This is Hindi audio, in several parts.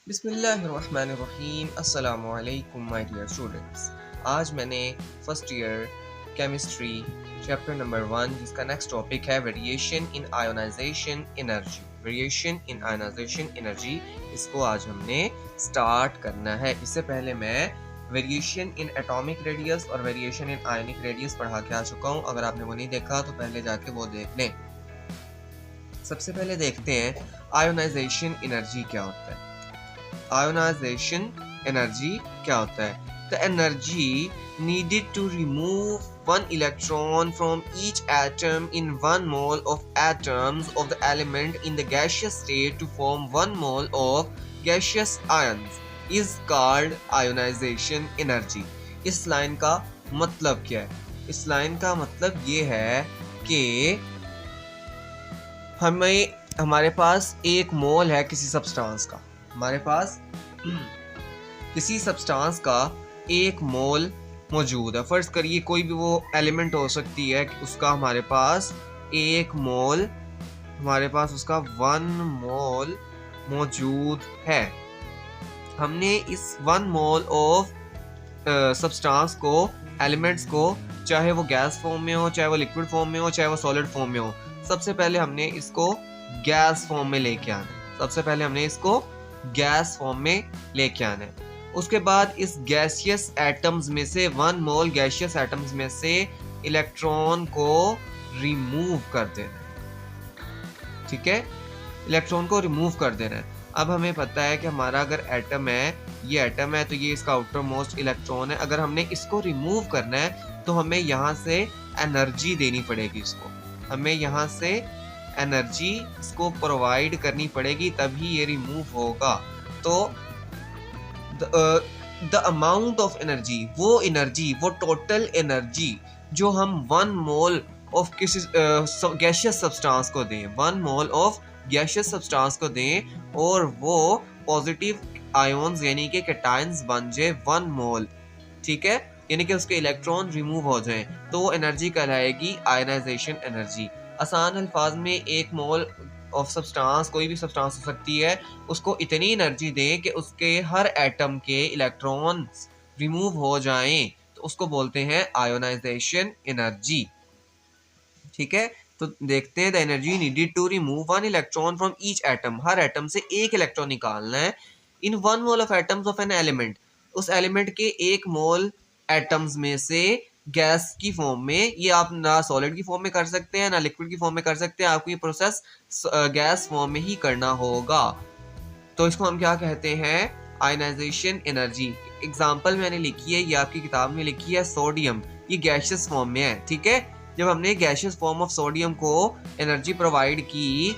बिस्मिल्लाहिर्रहमानिर्रहीम अस्सलामु अलैकुम माय डियर स्टूडेंट्स। आज मैंने first year chemistry chapter number 1 जिसका नेक्स्ट टॉपिक है वेरिएशन इन आयोनाइजेशन एनर्जी इसको आज हमने स्टार्ट करना है। इससे पहले मैं वेरिएशन इन एटॉमिक रेडियस और वेरिएशन इन आयनिक रेडियस पढ़ा के आ चुका हूँ। अगर आपने वो नहीं देखा तो पहले जाके वो देख लें। सबसे पहले देखते हैं आयोनाइजेशन एनर्जी क्या होता है। आयोनाइजेशन एनर्जी क्या होता है? The energy needed to remove one electron from each atom in 1 mole of atoms of the element in the gaseous state to form 1 mole of gaseous ions is called ionization energy। इस लाइन का मतलब क्या है? इस लाइन का मतलब ये है कि हमारे पास एक मोल है किसी सब्सटेंस का। हमारे पास किसी सब्सटेंस का एक मोल मौजूद है। फर्ज करिए कोई भी वो एलिमेंट हो सकती है कि उसका हमारे पास एक मोल, हमारे पास उसका 1 मोल मौजूद है। हमने इस 1 मोल ऑफ सब्सटेंस को, एलिमेंट्स को, चाहे वो गैस फॉर्म में हो, चाहे वो लिक्विड फॉर्म में हो, चाहे वो सॉलिड फॉर्म में हो, सबसे पहले हमने इसको गैस फॉर्म में लेके आना है। सबसे पहले हमने इसको गैस फॉर्म में लेके आना है। उसके बाद इस गैसियस एटम्स में से 1 मोल गैसियस एटम्स में से इलेक्ट्रॉन को रिमूव कर देना है। ठीक है, इलेक्ट्रॉन को रिमूव कर देना है। अब हमें पता है कि हमारा अगर एटम है, ये एटम है, तो ये इसका आउटर मोस्ट इलेक्ट्रॉन है। अगर हमने इसको रिमूव करना है तो हमें यहाँ से एनर्जी देनी पड़ेगी। इसको हमें यहाँ से एनर्जी इसको प्रोवाइड करनी पड़ेगी, तभी ये रिमूव होगा। तो द अमाउंट ऑफ एनर्जी, वो टोटल एनर्जी जो हम 1 मोल ऑफ किसी गैसियस सब्सटेंस को दें, 1 मोल ऑफ गैसियस सब्सटेंस को दें और वो पॉजिटिव आयंस यानी कि कैटायंस बन जाए 1 मोल, ठीक है, यानी कि उसके इलेक्ट्रॉन रिमूव हो जाएं, तो एनर्जी कहलाएगी आयनाइजेशन एनर्जी। आसान अल्फाज में एक मोल ऑफ सब्सटेंस, कोई भी सब्सटेंस हो सकती है, उसको इतनी एनर्जी दें कि उसके हर एटम के इलेक्ट्रॉन्स रिमूव हो जाएं, तो उसको बोलते हैं आयोनाइजेशन एनर्जी। ठीक है, तो देखते हैं the energy needed to remove 1 electron from each atom, हर एटम से एक इलेक्ट्रॉन निकालना है। In 1 mole of atoms of an element, उस एलिमेंट के 1 मोल एटम्स में से गैस की फॉर्म में, ये आप ना सॉलिड की फॉर्म में कर सकते हैं ना लिक्विड की फॉर्म में कर सकते हैं, आपको ये प्रोसेस गैस फॉर्म में ही करना होगा। तो इसको हम क्या कहते हैं? Ionisation energy. एग्जांपल मैंने लिखी है, ये आपकी किताब में लिखी है, सोडियम, ये गैसियस फॉर्म में है। ठीक है, जब हमने गैसियस फॉर्म ऑफ सोडियम को एनर्जी प्रोवाइड की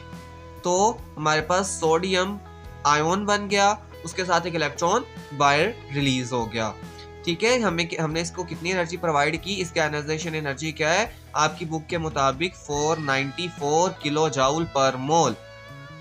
तो हमारे पास सोडियम आयन बन गया, उसके साथ एक इलेक्ट्रॉन बाहर रिलीज हो गया। ठीक है, हमने इसको कितनी एनर्जी प्रोवाइड की? इसकी आयनाइजेशन एनर्जी क्या है? आपकी बुक के मुताबिक 494 किलो जाउल पर मोल,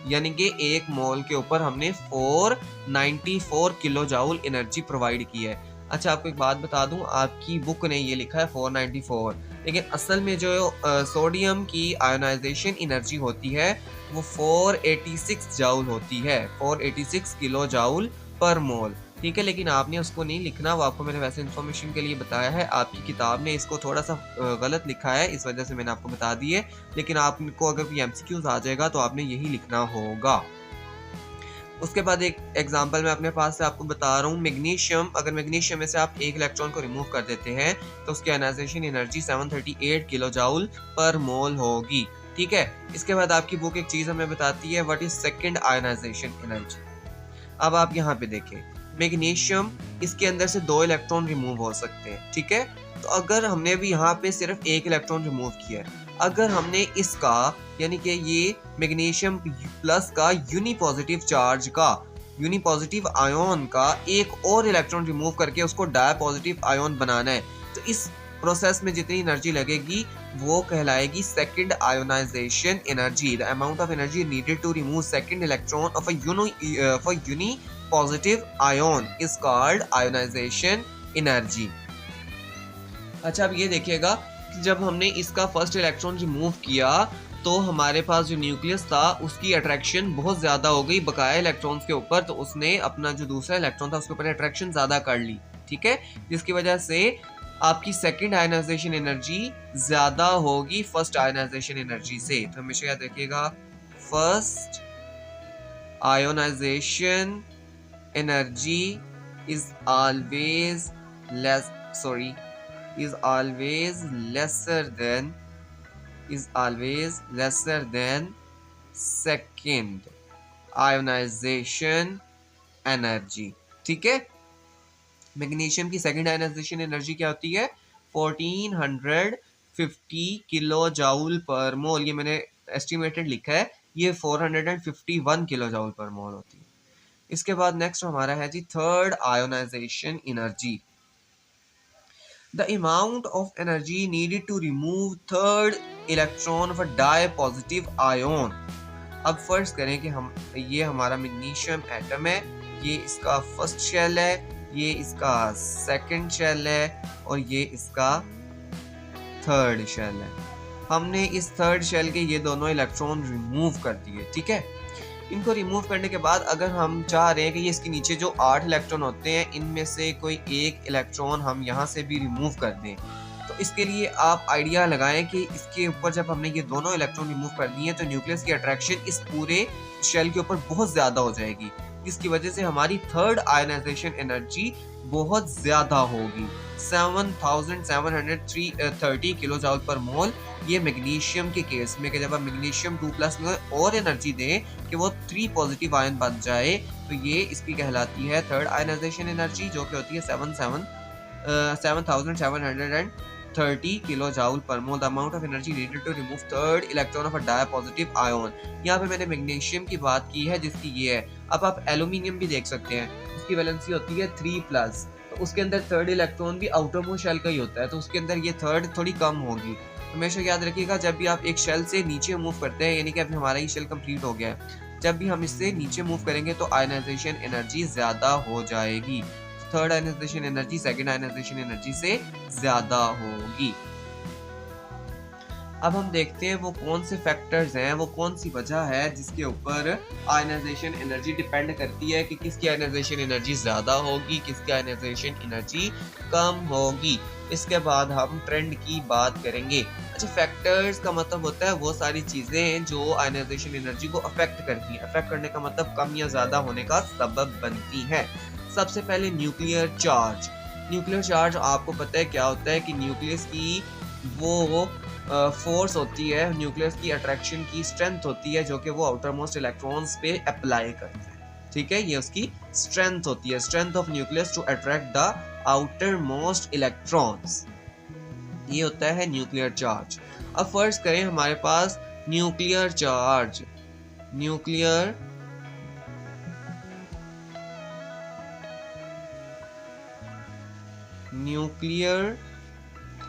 यानी कि एक मोल के ऊपर हमने 494 किलो जाउल एनर्जी प्रोवाइड की है। अच्छा, आपको एक बात बता दूं, आपकी बुक ने ये लिखा है 494, लेकिन असल में जो सोडियम की आयोनाइजेशन एनर्जी होती है वो 486 जाउल होती है, 486 किलो जाउल पर मोल। ठीक है, लेकिन आपने उसको नहीं लिखना, वो आपको मैंने वैसे इन्फॉर्मेशन के लिए बताया है। आपकी किताब ने इसको थोड़ा सा गलत लिखा है, इस वजह से मैंने आपको बता दी है। लेकिन आपको अगर कोई एमसीक्यूज आ जाएगा तो आपने यही लिखना होगा। उसके बाद एक एग्जांपल मैं अपने पास से आपको बता रहा हूँ, मैग्नीशियम। अगर मैग्नीशियम में से आप एक इलेक्ट्रॉन को रिमूव कर देते हैं तो उसकी आयनाइजेशन एनर्जी 738 किलो जाउल पर मोल होगी। ठीक है, इसके बाद आपकी बुक एक चीज हमें बताती है, what is second ionisation energy. अब आप यहाँ पे देखें, मैग्नीशियम, इसके अंदर से 2 इलेक्ट्रॉन रिमूव हो सकते हैं। ठीक है, तो अगर हमने भी यहाँ पे सिर्फ एक इलेक्ट्रॉन रिमूव किया है, अगर हमने इसका यानी कि ये मैग्नीशियम प्लस का यूनिपॉजिटिव चार्ज का, यूनिपॉजिटिव आयन का एक और इलेक्ट्रॉन रिमूव करके उसको डायपॉजिटिव आयन बनाना है, तो इस प्रोसेस में जितनी एनर्जी लगेगी वो कहलाएगी second ionization energy. The amount of energy needed to remove second electron of a unipositive ion is called ionization energy. अच्छा, अब ये देखिएगा कि जब हमने इसका फर्स्ट इलेक्ट्रॉन रिमूव किया तो हमारे पास जो न्यूक्लियस था उसकी अट्रैक्शन बहुत ज़्यादा हो गई बकाया इलेक्ट्रॉन्स के ऊपर, तो उसने अपना जो दूसरा इलेक्ट्रॉन था उसके ऊपर अट्रैक्शन ज़्यादा कर ली, ठीक है, जिसकी वजह से आपकी सेकंड आयनाइजेशन एनर्जी ज़्यादा होगी फर्स्ट आयनाइजेशन एनर्जी से। तो हमेशा याद रखिएगा, first ionisation energy is always lesser than second ionization energy, ठीक है। मैग्नीशियम की सेकंड आयनाइजेशन एनर्जी क्या होती है? 1450 किलो जाउल पर मोल। ये मैंने एस्टिमेटेड लिखा है, ये 451 किलो जाउल पर मोल होती है। इसके बाद नेक्स्ट हमारा है जी third ionization energy. The amount of energy needed to remove third electron of a dipositive ion. अब फर्ज करें कि ये हमारा मैग्नीशियम एटम है, ये इसका फर्स्ट शेल है, ये इसका सेकंड शेल है और ये इसका थर्ड शेल है। हमने इस थर्ड शेल के ये दोनों इलेक्ट्रॉन रिमूव कर दिए, ठीक है। इनको रिमूव करने के बाद अगर हम चाह रहे हैं कि ये इसके नीचे जो 8 इलेक्ट्रॉन होते हैं इनमें से कोई एक इलेक्ट्रॉन हम यहाँ से भी रिमूव कर दें, तो इसके लिए आप आइडिया लगाएं कि इसके ऊपर जब हमने ये दोनों इलेक्ट्रॉन रिमूव कर दिए तो न्यूक्लियस की अट्रैक्शन इस पूरे शेल के ऊपर बहुत ज़्यादा हो जाएगी, जिसकी वजह से हमारी थर्ड आयनाइजेशन एनर्जी बहुत ज़्यादा होगी, 7730 किलो जूल पर मोल। ये मैग्नीशियम के केस में कि जब आप मैग्नीशियम 2+ में और एनर्जी दें कि वो 3 पॉजिटिव आयन बन जाए, तो ये इसकी कहलाती है थर्ड आयनाइजेशन एनर्जी, जो कि होती है 7730 kilo joule per mole. The amount of energy needed to remove third electron of a dipositive ion. यहाँ पे मैंने मैग्नीशियम की बात की है जिसकी ये है। अब आप एल्यूमिनियम भी देख सकते हैं, उसकी वैलेंसी होती है 3+, तो उसके अंदर थर्ड इलेक्ट्रॉन भी आउटर मोस्ट शेल का ही होता है, तो उसके अंदर ये थर्ड थोड़ी कम होगी। हमेशा याद रखिएगा, जब भी आप एक शेल से नीचे मूव करते हैं, यानी कि अभी हमारा ये शेल कंप्लीट हो गया है, जब भी हम इससे नीचे मूव करेंगे तो आयनाइजेशन एनर्जी ज़्यादा हो जाएगी। Third ionisation energy second ionisation energy से ज़्यादा होगी। अब हम देखते हैं वो कौन से फैक्टर्स हैं, वो कौन सी वजह है जिसके ऊपर आयनाइजेशन एनर्जी डिपेंड करती है कि किसकी आयनाइजेशन एनर्जी ज़्यादा होगी, किसकी आयनाइजेशन एनर्जी कम होगी। इसके बाद हम ट्रेंड की बात करेंगे। अच्छा, फैक्टर्स का मतलब होता है वो सारी चीज़ें जो आयनाइजेशन एनर्जी को अफेक्ट करती हैं। अफेक्ट करने का मतलब कम या ज़्यादा होने का सबब बनती हैं। सबसे पहले न्यूक्लियर चार्ज। न्यूक्लियर चार्ज आपको पता है क्या होता है कि न्यूक्लियस की वो फोर्स होती है, न्यूक्लियस की अट्रैक्शन की स्ट्रेंथ होती है जो कि वो आउटर मोस्ट इलेक्ट्रॉन्स पे अप्लाई करता है, ठीक है। ये उसकी स्ट्रेंथ होती है, strength of nucleus to attract the outermost electrons, ये होता है न्यूक्लियर चार्ज। अब फर्ज करें हमारे पास न्यूक्लियर चार्ज, न्यूक्लियर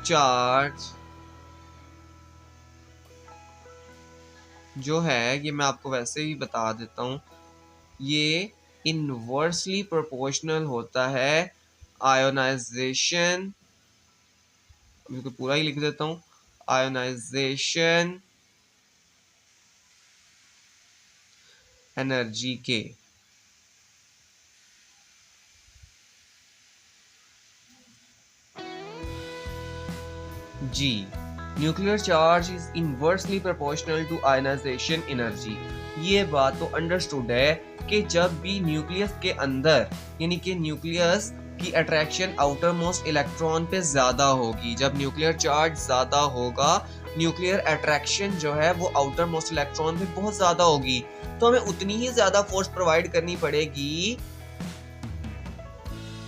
चार्ज जो है, ये मैं आपको वैसे ही बता देता हूँ, ये इनवर्सली प्रोपोर्शनल होता है आयोनाइजेशन, इसको पूरा ही लिख देता हूँ, आयोनाइजेशन एनर्जी के। जी, nuclear charge is inversely proportional to ionization energy. ये बात तो अंडरस्टूड है कि जब भी न्यूक्लियस के अंदर, यानी कि न्यूक्लियस की अट्रैक्शन आउटर मोस्ट इलेक्ट्रॉन पे ज़्यादा होगी, जब न्यूक्लियर चार्ज ज़्यादा होगा, न्यूक्लियर अट्रैक्शन जो है वो आउटर मोस्ट इलेक्ट्रॉन पे बहुत ज़्यादा होगी, तो हमें उतनी ही ज़्यादा फोर्स प्रोवाइड करनी पड़ेगी,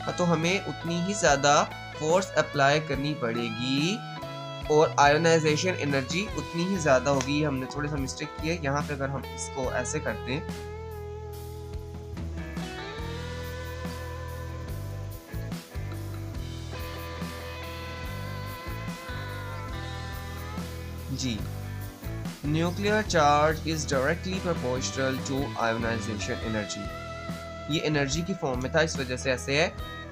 तो हमें उतनी ही ज़्यादा फोर्स अप्लाई करनी पड़ेगी और आयोनाइजेशन एनर्जी उतनी ही ज़्यादा होगी। हमने थोड़ा सा मिस्टेक किया है यहाँ पे, अगर हम इसको ऐसे करते हैं, जी, nuclear charge is directly proportional to ionisation energy. ये एनर्जी की फॉर्म में था, इस वजह से ऐसे है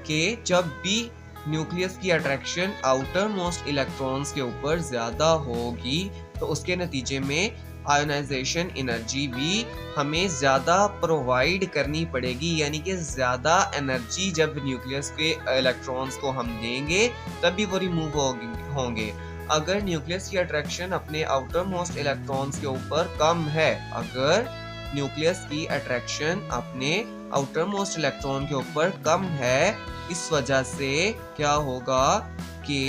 कि जब भी न्यूक्लियस की अट्रैक्शन आउटर मोस्ट इलेक्ट्रॉन्स के ऊपर ज़्यादा होगी तो उसके नतीजे में आयोनाइजेशन एनर्जी भी हमें ज़्यादा प्रोवाइड करनी पड़ेगी, यानी कि ज़्यादा एनर्जी जब न्यूक्लियस के इलेक्ट्रॉन्स को हम देंगे तभी वो रिमूव होंगे। अगर न्यूक्लियस की अट्रैक्शन अपने आउटर मोस्ट इलेक्ट्रॉन्स के ऊपर कम है, अगर न्यूक्लियस की अट्रैक्शन अपने आउटर मोस्ट इलेक्ट्रॉन के ऊपर कम है, इस वजह से क्या होगा कि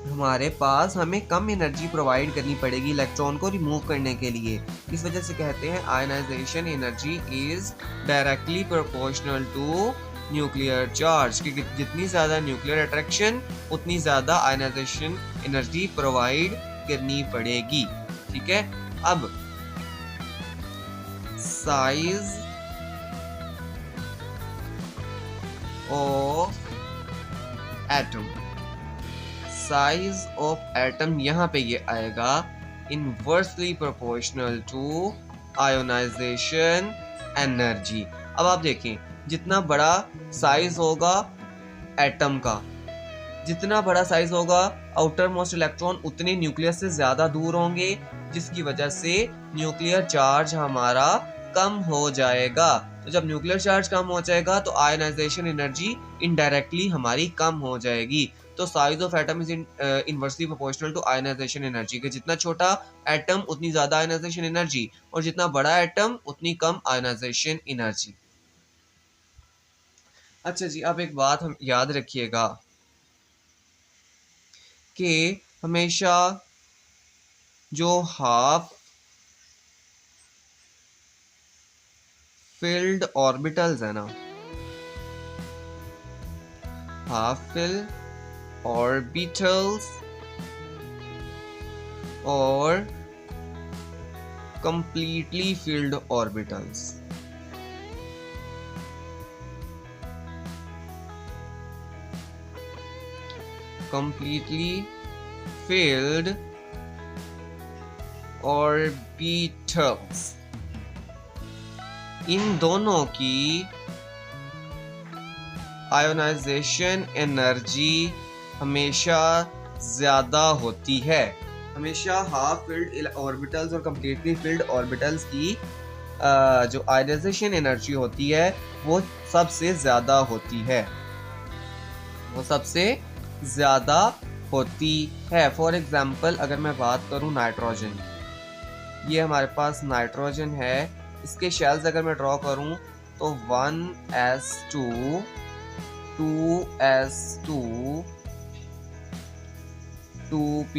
हमारे पास हमें कम एनर्जी प्रोवाइड करनी पड़ेगी इलेक्ट्रॉन को रिमूव करने के लिए। इस वजह से कहते हैं ionisation energy is directly proportional to nuclear charge, क्योंकि जितनी ज़्यादा न्यूक्लियर अट्रैक्शन उतनी ज़्यादा आयनाइजेशन एनर्जी प्रोवाइड करनी पड़ेगी। ठीक है, अब size of atom, size of atom यहाँ पे ये आएगा inversely proportional to ionisation energy. अब आप देखें, जितना बड़ा साइज होगा एटम का, जितना बड़ा साइज होगा आउटर मोस्ट इलेक्ट्रॉन उतने न्यूक्लियस से ज़्यादा दूर होंगे, जिसकी वजह से न्यूक्लियर चार्ज हमारा कम हो जाएगा। तो जब न्यूक्लियर चार्ज कम हो जाएगा तो आयनाइजेशन एनर्जी इनडायरेक्टली हमारी कम हो जाएगी। तो size of atom is inversely proportional to ionization energy, के जितना छोटा एटम उतनी ज़्यादा आयनाइजेशन एनर्जी, और जितना बड़ा एटम उतनी कम आयनाइजेशन एनर्जी। अच्छा जी, अब एक बात हम याद रखिएगा कि हमेशा जो हाफ फिल्ड ऑर्बिटल्स है ना, हाफ फिल ऑर्बिटल्स और completely filled orbitals, completely filled orbitals, इन दोनों की आयोनाइजेशन एनर्जी हमेशा ज़्यादा होती है। हमेशा हाफ फिल्ड ऑर्बिटल्स और कंप्लीटली फिल्ड ऑर्बिटल्स की जो आयोनाइजेशन एनर्जी होती है वो सबसे ज़्यादा होती है, वो सबसे ज़्यादा होती है। फॉर एग्जांपल अगर मैं बात करूं नाइट्रोजन, ये हमारे पास नाइट्रोजन है, इसके शेल्स अगर मैं ड्रॉ करूं तो 1s2 2s2 2p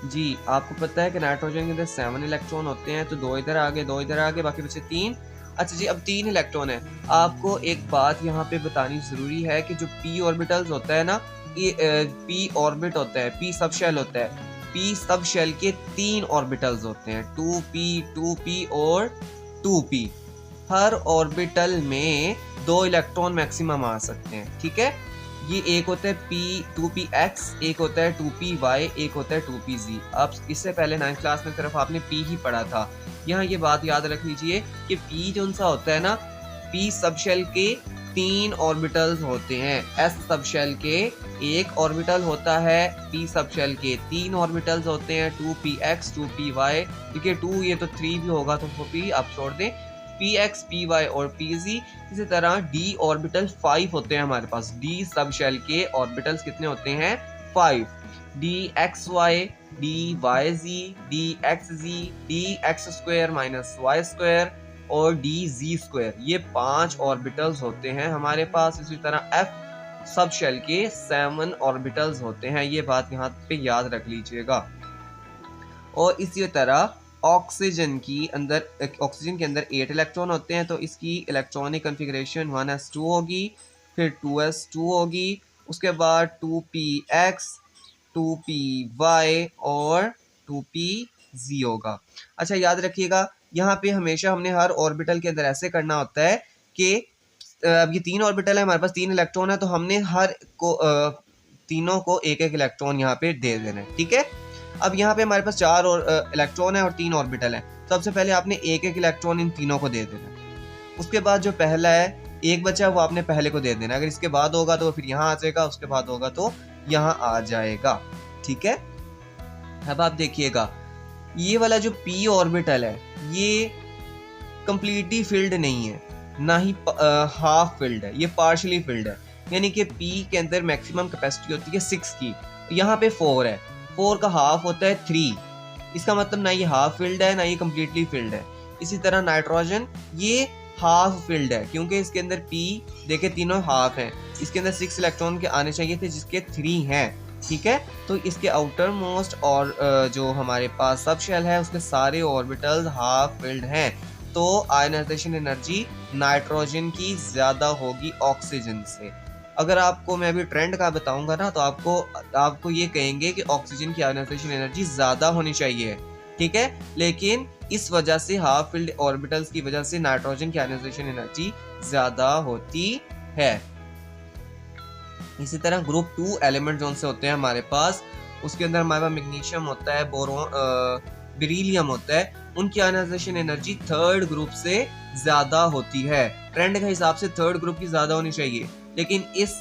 जी, आपको पता है कि नाइट्रोजन के अंदर 7 इलेक्ट्रॉन होते हैं, तो 2 इधर आगे 2 इधर आगे, बाकी बचे 3। अच्छा जी, अब 3 इलेक्ट्रॉन है। आपको एक बात यहाँ पे बतानी ज़रूरी है कि जो p ऑर्बिटल्स होता है ना, ये p ऑर्बिट होता है, p सब शेल होता है, p सब शेल के 3 ऑर्बिटल्स होते हैं, 2p और 2p। हर ऑर्बिटल में 2 इलेक्ट्रॉन मैक्सिमम आ सकते हैं। ठीक है, ये एक होता है p2px, एक होता है 2py, एक होता है 2pz। अब इससे पहले 9th क्लास में सिर्फ आपने p ही पढ़ा था। यहाँ ये बात याद रख लीजिए कि p जो सा होता है ना, p सब शेल के 3 ऑर्बिटल्स होते हैं, s सब शेल के 1 ऑर्बिटल होता है, p सब शेल के 3 ऑर्बिटल्स होते हैं, 2px 2py, देखिए 2 ये तो 3 भी होगा तो p आप छोड़ दें, px py और pz। इसी तरह d ऑर्बिटल 5 होते हैं हमारे पास, d सब शेल के ऑर्बिटल्स कितने होते हैं 5, dxy dyz dxz dx square minus y square और dz स्क्वायर, ये 5 ऑर्बिटल्स होते हैं हमारे पास। इसी तरह f सब शेल के 7 ऑर्बिटल्स होते हैं, ये बात यहाँ पे याद रख लीजिएगा। और इसी तरह ऑक्सीजन के अंदर 8 इलेक्ट्रॉन होते हैं, तो इसकी इलेक्ट्रॉनिक कॉन्फ़िगरेशन 1s2 होगी, फिर 2s2 होगी, उसके बाद 2px 2py और 2pz होगा। अच्छा याद रखिएगा, यहाँ पे हमेशा हमने हर ऑर्बिटल के अंदर ऐसे करना होता है कि अब ये 3 ऑर्बिटल है, हमारे पास 3 इलेक्ट्रॉन है, तो हमने हर को तीनों को एक एक इलेक्ट्रॉन यहाँ पे दे देना है। ठीक है, अब यहाँ पे हमारे पास 4 इलेक्ट्रॉन है और 3 ऑर्बिटल है, सबसे पहले आपने एक एक इलेक्ट्रॉन इन तीनों को दे देना है। उसके बाद जो पहला है एक बचा वो आपने पहले को दे देना, अगर इसके बाद होगा तो फिर यहाँ आ जाएगा, उसके बाद होगा तो यहाँ आ जाएगा। ठीक है, अब आप देखिएगा ये वाला जो p ऑर्बिटल है ये कंप्लीटली फिल्ड नहीं है, ना ही हाफ फिल्ड है, ये पार्शली फिल्ड है। यानी कि p के अंदर मैक्सिमम कैपेसिटी होती है 6 की, यहाँ पे 4 है, 4 का हाफ होता है 3, इसका मतलब ना ये हाफ फिल्ड है ना ये कंप्लीटली फिल्ड है। इसी तरह नाइट्रोजन ये हाफ फिल्ड है क्योंकि इसके अंदर p देखे तीनों हाफ हैं, इसके अंदर 6 इलेक्ट्रॉन के आने चाहिए थे जिसके 3 हैं। ठीक है, तो इसके आउटर मोस्ट और जो हमारे पास सब शेल है उसके सारे ऑर्बिटल्स हाफ फिल्ड हैं। तो आयनाइजेशन एनर्जी नाइट्रोजन की ज़्यादा होगी ऑक्सीजन से। अगर आपको मैं अभी ट्रेंड का बताऊंगा ना तो आपको ये कहेंगे कि ऑक्सीजन की आयनाइजेशन एनर्जी ज़्यादा होनी चाहिए। ठीक है, लेकिन इस वजह से हाफ फिल्ड ऑर्बिटल्स की वजह से नाइट्रोजन की आयनाइजेशन एनर्जी ज़्यादा होती है। इसी तरह ग्रुप 2 एलिमेंट जो से होते हैं हमारे पास, उसके अंदर हमारे पास मैग्नीशियम होता है, बेरिलियम होता है, उनकी आयनाइजेशन एनर्जी थर्ड ग्रुप से ज़्यादा होती है। ट्रेंड के हिसाब से थर्ड ग्रुप की ज़्यादा होनी चाहिए, लेकिन इस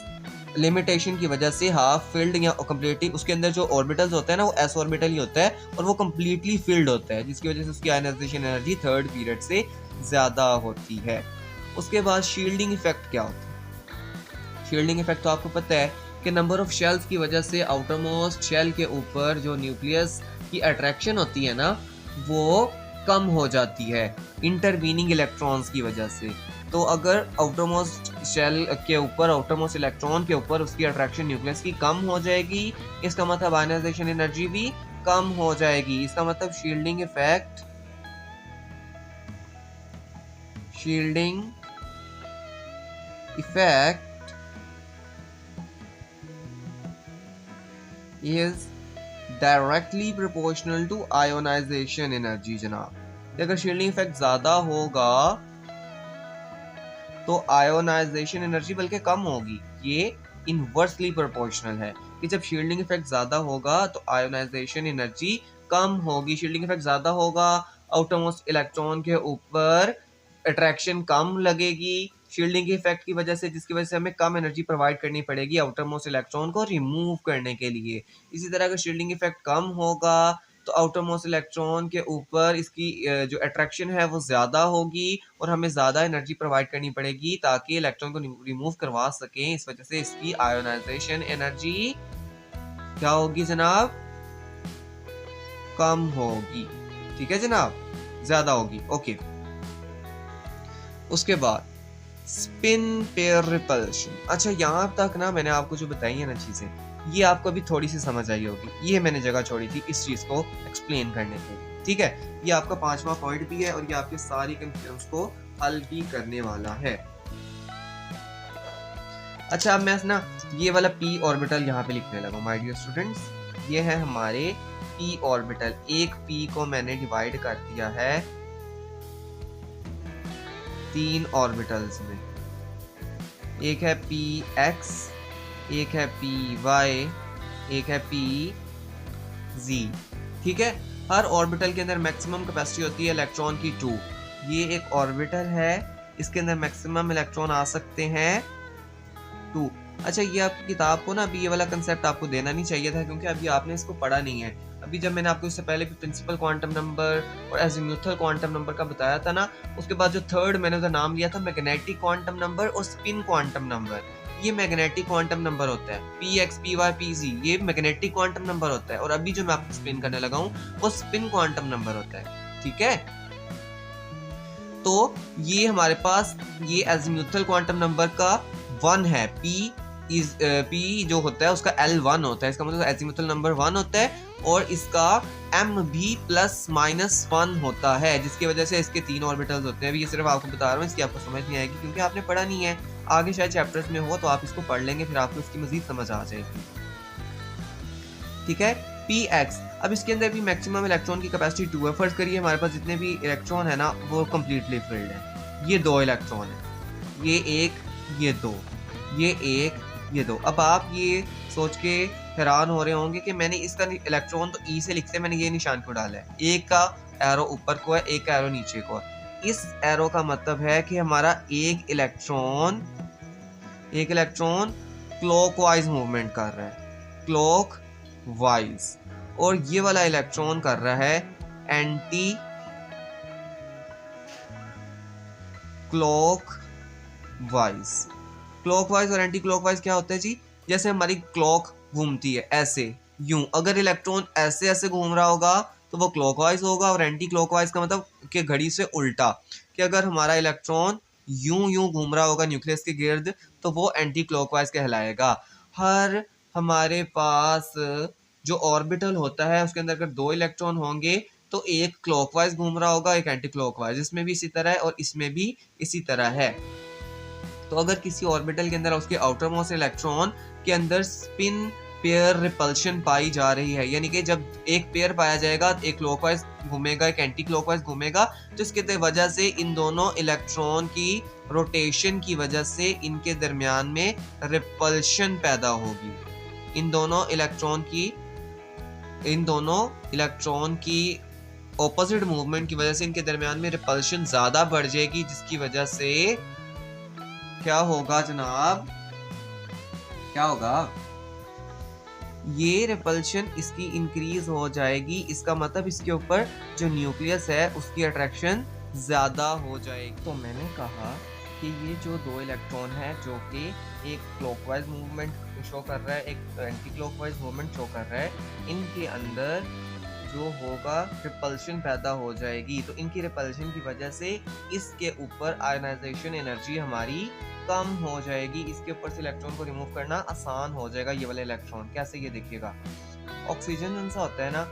लिमिटेशन की वजह से हाफ फिल्ड या कंप्लीटली उसके अंदर जो ऑर्बिटल्स होते हैं ना वो एस ऑर्बिटल ही होता है और वो कंप्लीटली फिल्ड होता है, जिसकी वजह से उसकी आयनाइजेशन एनर्जी थर्ड पीरियड से ज़्यादा होती है। उसके बाद शील्डिंग इफेक्ट क्या होता है? शील्डिंग इफेक्ट तो आपको पता है कि नंबर ऑफ शेल्स की वजह से आउटर मोस्ट शेल के ऊपर जो न्यूक्लियस की अट्रैक्शन होती है ना वो कम हो जाती है इंटरवीनिंग इलेक्ट्रॉन्स की वजह से। तो अगर आउटरमोस्ट शेल के ऊपर आउटरमोस्ट इलेक्ट्रॉन के ऊपर उसकी अट्रैक्शन न्यूक्लियस की कम हो जाएगी, इसका मतलब आयनाइजेशन एनर्जी भी कम हो जाएगी। इसका मतलब shielding effect is directly proportional to ionization energy। जनाब अगर शील्डिंग इफेक्ट ज्यादा होगा तो आयोनाइजेशन एनर्जी बल्कि कम होगी, ये इनवर्सली प्रोपोर्शनल है कि जब शील्डिंग इफेक्ट ज्यादा होगा तो आयोनाइजेशन एनर्जी कम होगी। शील्डिंग इफेक्ट ज्यादा होगा, आउटरमोस्ट इलेक्ट्रॉन के ऊपर अट्रैक्शन कम लगेगी शील्डिंग के इफेक्ट की वजह से, जिसकी वजह से हमें कम एनर्जी प्रोवाइड करनी पड़ेगी आउटर मोस्ट इलेक्ट्रॉन को रिमूव करने के लिए। इसी तरह अगर शील्डिंग इफेक्ट कम होगा तो आउटर मोस्ट इलेक्ट्रॉन के ऊपर इसकी जो अट्रैक्शन है वो ज़्यादा होगी और हमें ज़्यादा एनर्जी प्रोवाइड करनी पड़ेगी ताकि इलेक्ट्रॉन को रिमूव करवा सकें। इस वजह से इसकी आयोनाइजेशन एनर्जी क्या होगी जनाब? कम होगी। ठीक है जनाब, ज़्यादा होगी। ओके, उसके बाद स्पिन पेयर रिपल्शन। अच्छा, यहाँ तक ना मैंने आपको जो बताई है ना चीज़ें, ये आपको अभी थोड़ी सी समझ आई होगी। ये मैंने जगह छोड़ी थी इस चीज़ को एक्सप्लेन करने के लिए। ठीक है, ये आपका 5वां पॉइंट भी है और ये आपके सारी कंफ्यूजन को हल भी करने वाला है। अच्छा, अब मैं ना ये वाला p ऑर्बिटल यहाँ पे लिखने लगा माय डियर स्टूडेंट्स। ये है हमारे p ऑर्बिटल। एक p को मैंने डिवाइड कर दिया है 3 ऑर्बिटल्स में। एक है px, एक है py, एक है pz। ठीक है, हर ऑर्बिटल के अंदर मैक्सिमम कैपेसिटी होती है इलेक्ट्रॉन की 2। ये एक ऑर्बिटल है, इसके अंदर मैक्सिमम इलेक्ट्रॉन आ सकते हैं 2। अच्छा, ये आप किताब को ना अभी ये वाला कंसेप्ट आपको देना नहीं चाहिए था क्योंकि अभी आपने इसको पढ़ा नहीं है। अभी जब मैंने आपको इससे पहले भी प्रिंसिपल क्वांटम नंबर और एजीम्यूथल क्वांटम नंबर का बताया था ना, उसके बाद जो थर्ड मैंने उसका नाम लिया था मैग्नेटिक क्वांटम नंबर और स्पिन क्वांटम नंबर। ये मैग्नेटिक क्वांटम नंबर होता है, px, py, pz ये मैग्नेटिक क्वांटम नंबर होता है और अभी जो मैं आपको एक्सप्लेन करने लगा हूँ वो स्पिन क्वांटम नंबर होता है। ठीक है, तो ये हमारे पास ये एजीम्यूथल क्वांटम नंबर का 1 है। p जो होता है उसका L1 होता है, इसका मतलब एजीम्यूथल नंबर 1 होता है और इसका m भी +-1 होता है, जिसकी वजह से इसके 3 ऑर्बिटल्स होते हैं। अभी ये सिर्फ आपको बता रहा हूँ, इसकी आपको समझ नहीं आएगी क्योंकि आपने पढ़ा नहीं है। आगे शायद चैप्टर्स में हो तो आप इसको पढ़ लेंगे, फिर आपको इसकी मजीद समझ आ जाएगी। ठीक है, px। अब इसके अंदर भी मैक्सिमम इलेक्ट्रॉन की कैपेसिटी 2 है। फर्ज करिए हमारे पास जितने भी इलेक्ट्रॉन है ना वो कम्प्लीटली फिल्ड है। ये 2 इलेक्ट्रॉन है, ये 1, ये 2, ये 1, ये 2। अब आप ये सोच के हैरान हो रहे होंगे कि मैंने इसका इलेक्ट्रॉन तो ई से लिखते मैंने ये निशान क्यों डाला है। एक का एरो ऊपर को है, एक का एरो नीचे को है। इस एरो का मतलब है कि हमारा एक इलेक्ट्रॉन क्लॉकवाइज मूवमेंट कर रहा है, क्लॉकवाइज, और ये वाला इलेक्ट्रॉन कर रहा है एंटी क्लॉकवाइज। क्लॉकवाइज और एंटी क्लॉकवाइज क्या होता है जी? जैसे हमारी क्लॉक घूमती है ऐसे, यूं, अगर इलेक्ट्रॉन ऐसे ऐसे घूम रहा होगा तो वो क्लॉकवाइज होगा, और एंटी क्लॉकवाइज का मतलब कि घड़ी से उल्टा, कि अगर हमारा इलेक्ट्रॉन यूं यूं घूम रहा होगा न्यूक्लियस के गिर्द तो वो एंटी क्लॉकवाइज कहलाएगा। हर हमारे पास जो ऑर्बिटल होता है उसके अंदर अगर दो इलेक्ट्रॉन होंगे तो एक क्लॉकवाइज घूम रहा होगा, एक एंटी क्लॉकवाइज। इसमें भी इसी तरह है और इसमें भी इसी तरह है। तो अगर किसी ऑर्बिटल के अंदर उसके आउटर मोस्ट इलेक्ट्रॉन के अंदर स्पिन पेयर रिपल्शन पाई जा रही है, यानी कि जब एक पेयर पाया जाएगा, एक क्लॉकवाइज घूमेगा एक एंटी क्लॉकवाइज घूमेगा, तो इसके वजह से इन दोनों इलेक्ट्रॉन की रोटेशन की वजह से इनके दरमियान में रिपल्शन पैदा होगी। इन दोनों इलेक्ट्रॉन की ऑपोजिट मूवमेंट की वजह से इनके दरमियान में रिपल्शन ज्यादा बढ़ जाएगी, जिसकी वजह से क्या होगा जनाब, क्या होगा, ये रिपल्शन इसकी इंक्रीज हो जाएगी। इसका मतलब इसके ऊपर जो न्यूक्लियस है उसकी अट्रैक्शन ज्यादा हो जाएगी। तो मैंने कहा कि ये जो दो इलेक्ट्रॉन है जो कि एक क्लॉकवाइज मूवमेंट शो कर रहा है, एक एंटी क्लॉकवाइज मूवमेंट शो कर रहा है, इनके अंदर जो होगा रिपल्शन पैदा हो जाएगी। तो इनकी रिपल्शन की वजह से इसके ऊपर आयनाइजेशन एनर्जी हमारी कम हो जाएगी, इसके ऊपर से इलेक्ट्रॉन को रिमूव करना आसान हो जाएगा। ये वाला इलेक्ट्रॉन कैसे, ये देखिएगा, ऑक्सीजन कौन सा होता है ना,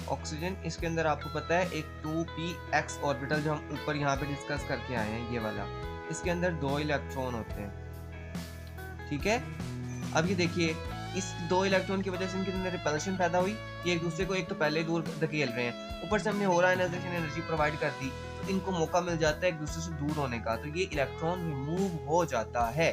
ऑक्सीजन इसके अंदर आपको पता है एक 2p(x) ऑर्बिटल जो हम ऊपर यहाँ पे डिस्कस करके आए हैं, ये वाला, इसके अंदर दो इलेक्ट्रॉन होते हैं, ठीक है। अब ये देखिए, इस दो इलेक्ट्रॉन की वजह से इनके अंदर रिपल्शन पैदा हुई, ये एक दूसरे को एक तो पहले दूर धकेल रहे हैं, ऊपर से हमने और आयनाइजेशन एनर्जी प्रोवाइड कर दी, तो इनको मौका मिल जाता है एक दूसरे से दूर होने का, तो ये इलेक्ट्रॉन रिमूव हो जाता है,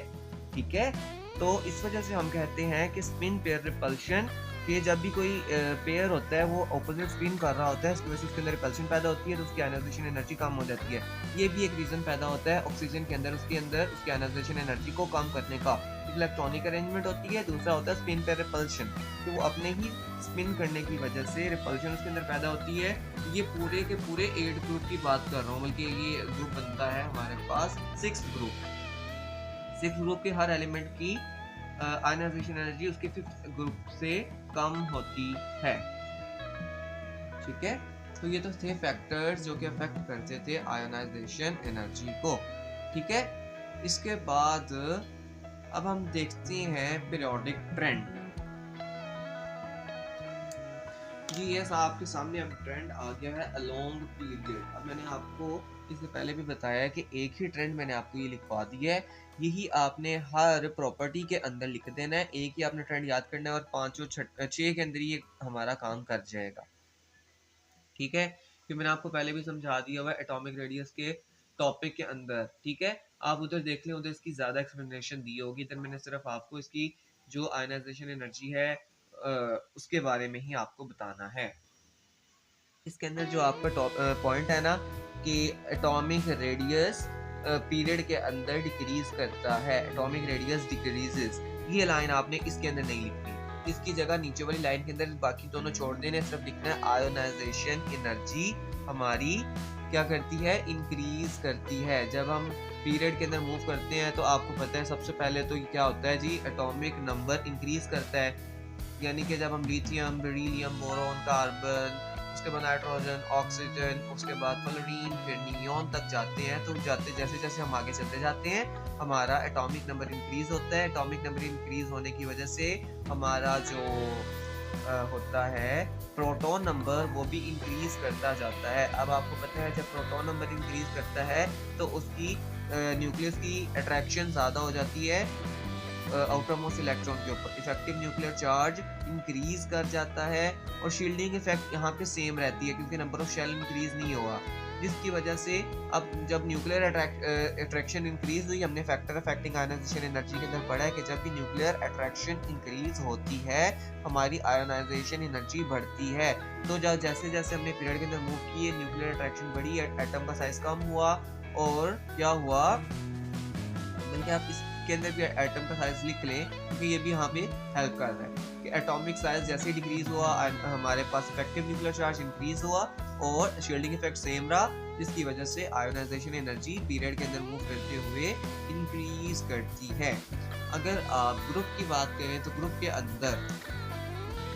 ठीक है। तो इस वजह से हम कहते हैं कि स्पिन पेयर रिपल्शन, कि जब भी कोई पेयर होता है वो ऑपोजिट स्पिन कर रहा होता है, इसकी वजह से उसके अंदर रिपल्शन पैदा होती है, तो उसकी आयनाइजेशन एनर्जी कम हो जाती है। ये भी एक रीजन पैदा होता है ऑक्सीजन के अंदर उसकी आयनाइजेशन एनर्जी को कम करने का। इलेक्ट्रॉनिक अरेंजमेंट होती है, दूसरा होता है स्पिन पेयर रिपल्शन, कि वो अपने ही स्पिन करने की वजह से रिपल्शन उसके अंदर पैदा होती है। ये पूरे के पूरे 8 ग्रुप की बात कर रहा हूँ, बल्कि ये ग्रुप बनता है हमारे पास 6 ग्रुप के हर एलिमेंट की आयनाइजेशन एनर्जी उसके 5th ग्रुप से कम होती है, ठीक है। तो ये तो थे फैक्टर्स जो कि अफेक्ट करते थे आयनाइजेशन एनर्जी को, ठीक है। इसके बाद अब हम देखते हैं पीरियोडिक ट्रेंड। जी यस, आपके सामने अब ट्रेंड आ गया है अलोंग पीरियड। अब मैंने आपको इससे पहले भी बताया कि एक ही ट्रेंड मैंने आपको ये लिखवा दिया है, यही आपने हर प्रॉपर्टी के अंदर लिख देना है, एक ही आपने ट्रेंड याद करना है और 5 और 6 के अंदर ये हमारा काम कर जाएगा, ठीक है। कि मैंने आपको पहले भी समझा दिया हुआ है एटॉमिक रेडियस के टॉपिक के अंदर, ठीक है। आप उधर देख लें, उधर इसकी ज़्यादा एक्सप्लेनेशन दी होगी, इधर मैंने सिर्फ आपको इसकी जो आयनाइजेशन एनर्जी है उसके बारे में ही आपको बताना है। इसके अंदर जो आपका पॉइंट है ना कि एटॉमिक रेडियस पीरियड के अंदर डिक्रीज करता है, एटॉमिक रेडियस डिक्रीजेस, ये लाइन आपने इसके अंदर नहीं लिखनी, इसकी जगह नीचे वाली लाइन के अंदर बाकी दोनों छोड़ देने, सिर्फ लिखना है आयोनाइजेशन एनर्जी हमारी क्या करती है, इंक्रीज करती है। जब हम पीरियड के अंदर मूव करते हैं तो आपको पता है सबसे पहले तो क्या होता है जी, एटॉमिक नंबर इंक्रीज करता है, यानी कि जब हम लिथियम, बेरिलियम, बोरॉन, कार्बन, उसके बाद नाइट्रोजन, ऑक्सीजन, उसके बाद फ्लोरीन, फिर नियोन तक जाते हैं, तो जैसे जैसे हम आगे चलते जाते हैं हमारा एटॉमिक नंबर इंक्रीज होता है। एटॉमिक नंबर इंक्रीज होने की वजह से हमारा जो होता है प्रोटॉन नंबर वो भी इंक्रीज करता जाता है। अब आपको पता है जब प्रोटॉन नंबर इंक्रीज करता है तो उसकी न्यूक्लियस की अट्रैक्शन ज़्यादा हो जाती है आउटर मोस्ट इलेक्ट्रॉन के ऊपर, इफेक्टिव न्यूक्लियर चार्ज इंक्रीज कर जाता है और शील्डिंग इफेक्ट यहाँ पे सेम रहती है क्योंकि नंबर ऑफ शेल इंक्रीज नहीं हुआ, जिसकी वजह से अब जब न्यूक्लियर अट्रैक्शन इंक्रीज हुई, हमने फैक्टर अफेक्टिंग आयोनाइजेशन एनर्जी के अंदर पढ़ा है कि जब भी न्यूक्लियर अट्रैक्शन इंक्रीज होती है हमारी आयोनाइजेशन एनर्जी बढ़ती है। तो जब जैसे जैसे हमने पीरियड के अंदर मूव किए, न्यूक्लियर अट्रैक्शन बढ़ी, एटम का साइज कम हुआ, और क्या हुआ, बल्कि आप इसके अंदर भी एटम का साइज लिख लें क्योंकि ये भी हमें हेल्प कर रहा है कि एटॉमिक साइज जैसे डिक्रीज हुआ हमारे पास इफेक्टिव न्यूक्लियर चार्ज इंक्रीज हुआ और शील्डिंग इफेक्ट सेम रहा, जिसकी वजह से आयोनाइजेशन एनर्जी पीरियड के अंदर मूव करते हुए इंक्रीज करती है। अगर आप ग्रुप की बात करें तो ग्रुप के अंदर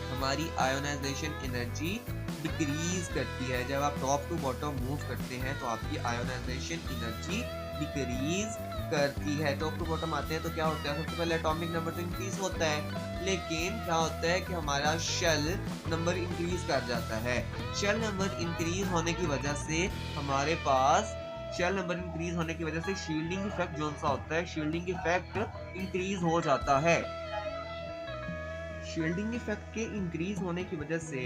हमारी आयोनाइजेशन एनर्जी डिक्रीज करती है। जब आप टॉप टू बॉटम मूव करते हैं तो आपकी आयोनाइजेशन एनर्जी डिक्रीज करती है। टॉप टू बॉटम आते हैं तो क्या होता है, सबसे पहले एटॉमिक नंबर तो इंक्रीज होता है, लेकिन क्या होता है कि हमारा शेल नंबर इंक्रीज कर जाता है। शेल नंबर इंक्रीज होने की वजह से हमारे पास शील्डिंग इफेक्ट जो सा होता है, शील्डिंग इफेक्ट इंक्रीज हो जाता है। शील्डिंग इफेक्ट के इंक्रीज होने की वजह से,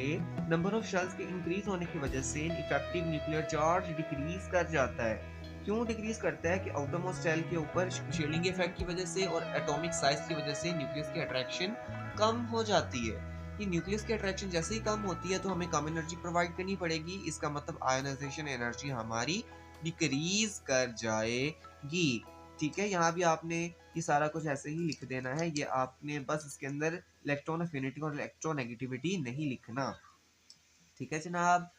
नंबर ऑफ शेल्स के इंक्रीज होने की वजह से इफेक्टिव न्यूक्लियर चार्ज डिक्रीज कर जाता है। क्यों डिक्रीज करता है कि आउटरमोस्ट शेल के ऊपर शील्डिंग इफेक्ट की वजह से और एटॉमिक साइज की वजह से न्यूक्लियस की अट्रैक्शन कम हो जाती है। कि न्यूक्लियस की अट्रैक्शन जैसे ही कम होती है तो हमें कम एनर्जी प्रोवाइड करनी पड़ेगी, इसका मतलब आयोनाइजेशन एनर्जी हमारी डिक्रीज कर जाएगी। ठीक है, यहाँ भी आपने ये सारा कुछ ऐसे ही लिख देना है, ये आपने बस इसके अंदर इलेक्ट्रॉन अफिनिटी और इलेक्ट्रोनेगेटिविटी नहीं लिखना। ठीक है जनाब,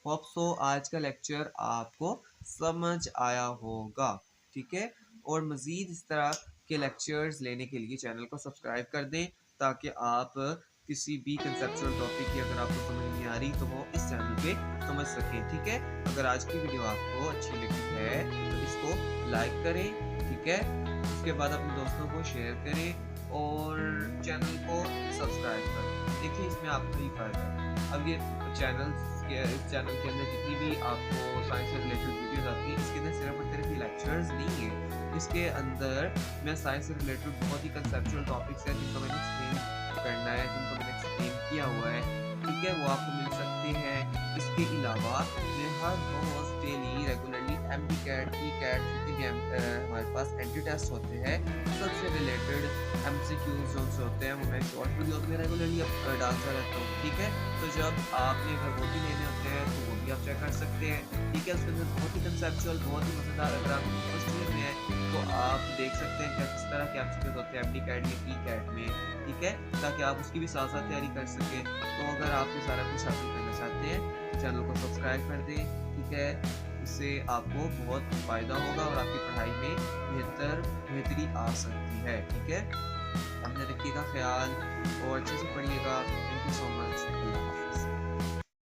होप सो आज का लेक्चर आपको समझ आया होगा। ठीक है, और मज़ीद इस तरह के लेक्चर्स लेने के लिए चैनल को सब्सक्राइब कर दें ताकि आप किसी भी कंसेप्चुअल टॉपिक की अगर आपको समझ नहीं आ रही तो वो इस चैनल पे समझ सकें। ठीक है, अगर आज की वीडियो आपको अच्छी लगी है तो इसको लाइक करें। ठीक है, उसके बाद अपने दोस्तों को शेयर करें और चैनल को सब्सक्राइब करें। देखिए इसमें आपका ही फ़ायदा है। अब ये चैनल के अंदर जितनी भी आपको साइंस से रिलेटेड वीडियोस आती है, इसके अंदर सिर्फ और सिर्फ लेक्चर्स नहीं है, इसके अंदर मैं साइंस से रिलेटेड बहुत ही कंसेप्चुअल टॉपिक्स हैं जिनको मैंने एक्सप्लेन करना है, जिनको मैंने एक्सप्लेन किया हुआ है। ठीक है, वो आपको मिल सकते हैं। इसके अलावा मैं हर रोज डेली रेगुलरली MD-CAT, E-CAT हमारे पास एंट्री टेस्ट होते हैं, सबसे रिलेटेड MCQs जो होते हैं वो मैं शॉर्ट वीडियोस में रेगुलरली डालता रहता हूँ। ठीक है, तो जब आपने अगर वो भी लेने होते हैं तो वो भी आप चेक कर सकते हैं। ठीक है, उसके अंदर बहुत ही कंसेप्चुअल, बहुत ही मज़ेदार, अगर आप फर्स्ट ईयर में हैं तो आप देख सकते हैं कि किस तरह के MCQs होते हैं MD-CAT या E-CAT में। ठीक है, ताकि आप उसकी भी साथ साथ तैयारी कर सकें। तो अगर आप ये सारा कुछ हासिल करना चाहते हैं चैनल को सब्सक्राइब कर दें। ठीक है, इससे आपको बहुत फ़ायदा होगा और आपकी पढ़ाई में बेहतरी आ सकती है। ठीक है, अपने रखिएगा ख्याल और अच्छे से पढ़िएगा। Thank you so much.